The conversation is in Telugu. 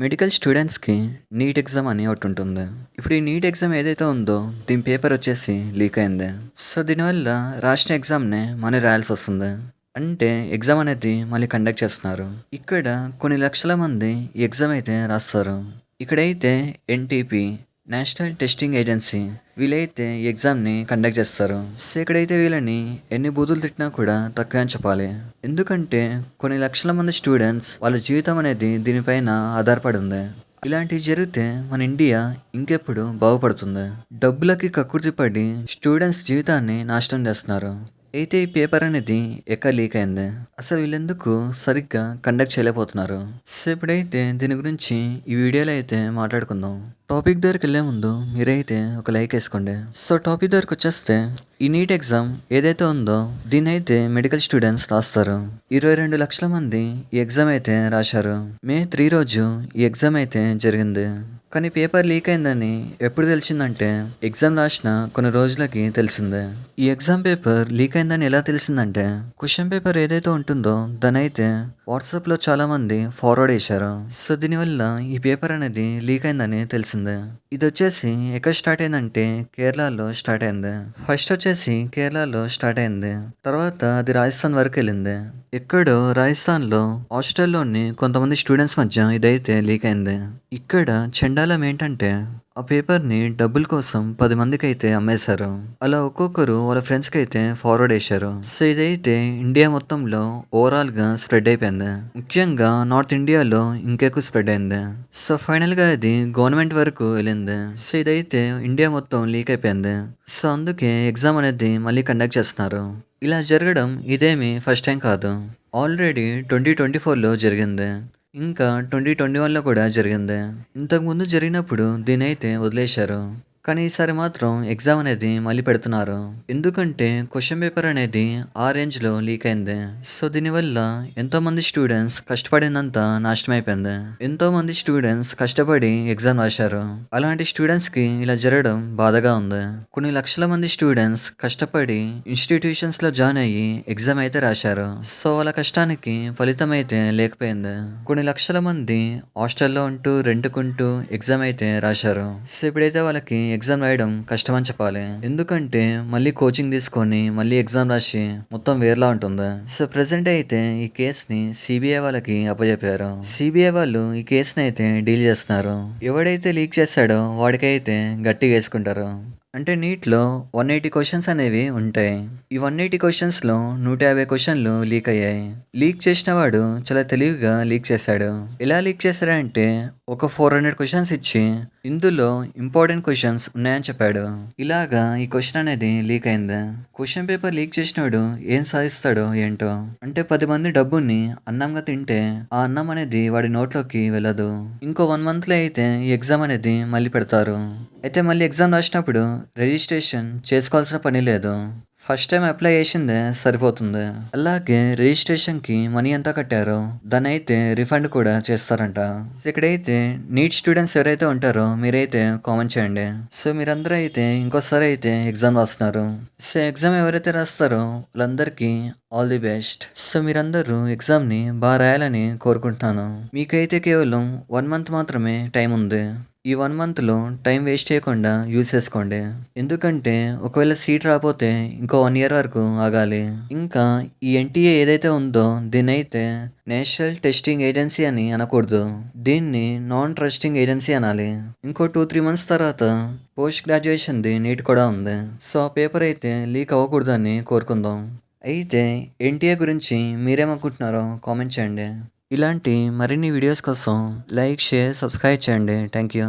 మెడికల్ స్టూడెంట్స్‌కి నీట్ ఎగ్జామ్ అని ఒకటుంటుంది. ఇప్పుడు ఈ నీట్ ఎగ్జామ్ ఏదైతే ఉందో దీని పేపర్ వచ్చేసి లీక్ అయింది. సో, దీనివల్ల రాసిన ఎగ్జామ్‌నే మళ్ళీ రాయాల్సొస్తుంది. అంటే ఎగ్జామ్ అనేది మళ్ళీ కండక్ట్ చేస్తున్నారు. ఇక్కడ కొన్ని లక్షల మంది ఈ ఎగ్జామ్ అయితే రాస్తారు. ఇక్కడైతే ఎన్‌టిపి నేషనల్ టెస్టింగ్ ఏజెన్సీ వీళ్ళైతే ఈ ఎగ్జామ్‌ని కండక్ట్ చేస్తారు. సో, ఇక్కడైతే వీళ్ళని ఎన్ని బూతులు తిట్టినా కూడా తక్కువే అని చెప్పాలి. ఎందుకంటే కొన్ని లక్షల మంది స్టూడెంట్స్ వాళ్ళ జీవితం అనేది దీనిపైన ఆధారపడి ఉంది. ఇలాంటివి జరిగితే మన ఇండియా ఇంకెప్పుడు బాగుపడుతుంది. డబ్బులకి కక్కుర్తి పడి స్టూడెంట్స్ జీవితాన్ని నాశనం చేస్తున్నారు. అయితే ఈ పేపర్ అనేది ఎక్కడ లీక్ అయింది? అసలు వీళ్ళెందుకు సరిగ్గా కండక్ట్ చేయలేకపోతున్నారు? సో, ఇప్పుడైతే దీని గురించి ఈ వీడియోలో అయితే మాట్లాడుకుందాం. టాపిక్ దగ్గరికి వెళ్ళే ముందు మీరైతే ఒక లైక్ వేసుకోండి. సో, టాపిక్ దగ్గరికి వచ్చేస్తే ఈ నీట్ ఎగ్జామ్ ఏదైతే ఉందో దీన్నైతే మెడికల్ స్టూడెంట్స్ రాస్తారు. 22 లక్షల మంది ఈ ఎగ్జామ్ అయితే రాశారు. మే 3 రోజు ఈ ఎగ్జామ్ అయితే జరిగింది. కానీ పేపర్ లీక్ అయిందని ఎప్పుడు తెలిసిందంటే ఎగ్జామ్ రాసిన కొన్ని రోజులకి తెలిసిందే. ఈ ఎగ్జామ్ పేపర్ లీక్ అయిందని ఎలా తెలిసిందంటే క్వశ్చన్ పేపర్ ఏదైతే ఉంటుందో దాని అయితే వాట్సాప్లో చాలా మంది ఫార్వర్డ్ చేశారు. సో, దీనివల్ల ఈ పేపర్ అనేది లీక్ అయిందని తెలిసిందే. ఇది వచ్చేసి ఎక్కడ స్టార్ట్ అయిందంటే కేరళలో స్టార్ట్ అయింది. ఫస్ట్ వచ్చేసి కేరళలో స్టార్ట్ అయింది. తర్వాత అది రాజస్థాన్ వరకు వెళ్ళింది. ఎక్కడో రాజస్థాన్లో హాస్టల్లోని కొంతమంది స్టూడెంట్స్ మధ్య ఇదైతే లీక్ అయింది. ఇక్కడ చెండాలం ఏంటంటే ఆ పేపర్ని డబ్బుల కోసం 10 మందికి అయితే అమ్మేశారు. అలా ఒక్కొక్కరు వాళ్ళ ఫ్రెండ్స్కి అయితే ఫార్వర్డ్ చేశారు. సో, ఇదైతే ఇండియా మొత్తంలో ఓవరాల్ గా స్ప్రెడ్ అయిపోయింది. ముఖ్యంగా నార్త్ ఇండియాలో ఇంకెక్కువ స్ప్రెడ్ అయింది. సో, ఫైనల్ గా ఇది గవర్నమెంట్ వరకు వెళ్ళింది. సో, ఇదైతే ఇండియా మొత్తం లీక్ అయిపోయింది. సో, అందుకే ఎగ్జామ్ అనేది మళ్ళీ కండక్ట్ చేస్తున్నారు. ఇలా జరగడం ఇదేమి ఫస్ట్ టైం కాదు. ఆల్రెడీ 2024లో జరిగింది. ఇంకా 2021లో కూడా జరిగింది. ఇంతకుముందు జరిగినప్పుడు దీన్నైతే వదిలేశారు. కానీ ఈసారి మాత్రం ఎగ్జామ్ అనేది మళ్ళీ పెడుతున్నారు. ఎందుకంటే క్వశ్చన్ పేపర్ అనేది ఆ రేంజ్లో లీక్ అయింది. సో, దీనివల్ల ఎంతోమంది స్టూడెంట్స్ కష్టపడినంత నాశనం అయిపోయింది. ఎంతోమంది స్టూడెంట్స్ కష్టపడి ఎగ్జామ్ రాశారు. అలాంటి స్టూడెంట్స్కి ఇలా జరగడం బాధగా ఉంది. కొన్ని లక్షల మంది స్టూడెంట్స్ కష్టపడి ఇన్స్టిట్యూషన్స్లో జాయిన్ అయ్యి ఎగ్జామ్ అయితే రాశారు. సో, వాళ్ళ కష్టానికి ఫలితం అయితే లేకపోయింది. కొన్ని లక్షల మంది హాస్టల్లో ఉంటూ రెంట్కుంటూ ఎగ్జామ్ అయితే రాశారు. సో, ఇప్పుడైతే వాళ్ళకి ఎగ్జామ్ రాయడం కష్టమని చెప్పాలి. ఎందుకంటే మళ్ళీ కోచింగ్ తీసుకొని మళ్ళీ ఎగ్జామ్ రాసి మొత్తం వేరేలా ఉంటుంది. సో, ప్రెసెంట్ అయితే ఈ కేసుని సిబిఐ వాళ్ళకి అప్పచెప్పారు. సిబిఐ వాళ్ళు ఈ కేసుని అయితే డీల్ చేస్తున్నారు. ఎవడైతే లీక్ చేశాడో వాడికైతే గట్టిగా వేసుకుంటారు. అంటే నీట్లో 180 క్వశ్చన్స్ అనేవి ఉంటాయి. ఈ 180 క్వశ్చన్స్లో 150 క్వశ్చన్లు లీక్ అయ్యాయి. లీక్ చేసిన వాడు చాలా తెలివిగా లీక్ చేశాడు. ఎలా లీక్ చేశాడంటే ఒక 400 క్వశ్చన్స్ ఇచ్చి ఇందులో ఇంపార్టెంట్ క్వశ్చన్స్ ఉన్నాయని చెప్పాడు. ఇలాగా ఈ క్వశ్చన్ అనేది లీక్ అయింది. క్వశ్చన్ పేపర్ లీక్ చేసినోడు ఏం సాధిస్తాడో ఏంటో. అంటే 10 మంది డబ్బుని అన్నంగా తింటే ఆ అన్నం అనేది వాడి నోట్లోకి వెళ్ళదు. ఇంకో 1 మంత్లో అయితే ఈ ఎగ్జామ్ అనేది మళ్ళీ పెడతారు. అయితే మళ్ళీ ఎగ్జామ్ రాసినప్పుడు రిజిస్ట్రేషన్ చేసుకోవాల్సిన పని లేదు. ఫస్ట్ టైం అప్లై చేసిందే సరిపోతుంది. అలాగే రిజిస్ట్రేషన్కి మనీ ఎంత కట్టారో దాన్ని అయితే రిఫండ్ కూడా చేస్తారంట. సో, ఇక్కడైతే నీట్ స్టూడెంట్స్ ఎవరైతే ఉంటారో మీరైతే కామెంట్ చేయండి. సో, మీరందరూ అయితే ఇంకోసారి అయితే ఎగ్జామ్ రాస్తున్నారు. సో, ఎగ్జామ్ ఎవరైతే రాస్తారో వాళ్ళందరికీ ఆల్ ది బెస్ట్. సో, మీరందరూ ఎగ్జామ్ని బాగా రాయాలని కోరుకుంటున్నాను. మీకైతే కేవలం 1 మంత్ మాత్రమే టైం ఉంది. ఈ 1 మంత్లో టైం వేస్ట్ చేయకుండా యూజ్ చేసుకోండి. ఎందుకంటే ఒకవేళ సీట్ రాకపోతే ఇంకో 1 ఇయర్ వరకు ఆగాలి. ఇంకా ఈ ఎన్టీఏ ఏదైతే ఉందో దీన్నైతే నేషనల్ టెస్టింగ్ ఏజెన్సీ అని అనకూడదు. దీన్ని నాన్ ట్రస్టింగ్ ఏజెన్సీ అనాలి. ఇంకో 2-3 మంత్స్ తర్వాత పోస్ట్ గ్రాడ్యుయేషన్ది నీట్ కూడా ఉంది. సో, ఆ పేపర్ అయితే లీక్ అవ్వకూడదని కోరుకుందాం. అయితే ఎన్టీఏ గురించి మీరేమనుకుంటున్నారో కామెంట్ చేయండి. ఇలాంటి మరిన్ని వీడియోస్ కోసం లైక్, షేర్, సబ్స్క్రైబ్ చేయండి. Thank you.